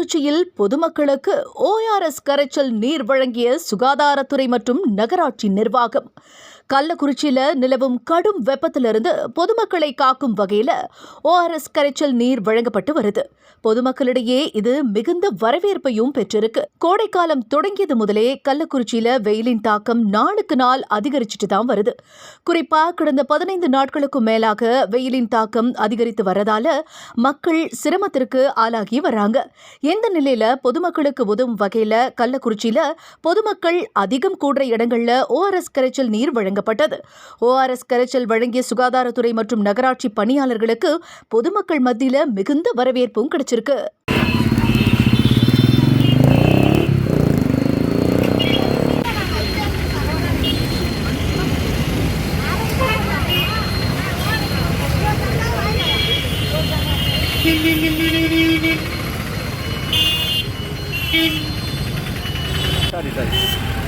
கள்ளக்குறிச்சியில் பொதுமக்களுக்கு ORS கரைச்சல் நீர் வழங்கிய சுகாதாரத்துறை மற்றும் நகராட்சி நிர்வாகம். கள்ளக்குறிச்சியில நிலவும் கடும் வெப்பத்திலிருந்து பொதுமக்களை காக்கும் வகையில ORS கரைச்சல் நீர் வழங்கப்பட்டு வருது. பொதுமக்களிடையே இது மிகுந்த வரவேற்பையும் பெற்றிருக்கு. கோடைக்காலம் தொடங்கியது முதலே கள்ளக்குறிச்சியில வெயிலின் தாக்கம் நாளுக்கு நாள் அதிகரிச்சுட்டு தான் வருது. குறிப்பா கடந்த 15 நாட்களுக்கும் மேலாக வெயிலின் தாக்கம் அதிகரித்து வரதால மக்கள் சிரமத்திற்கு ஆளாகி வராங்க. இந்த நிலையில பொதுமக்களுக்கு உதவும் வகையில கள்ளக்குறிச்சியில பொதுமக்கள் அதிகம் கூடுற இடங்கள்ல ORS கரைச்சல் நீர் வழங்கப்பட்டது. ORS கரைச்சல் வழங்கிய சுகாதாரத்துறை மற்றும் நகராட்சி பணியாளர்களுக்கு பொதுமக்கள் மத்தியில மிகுந்த வரவேற்பும் கிடைச்சிருக்கு. சரி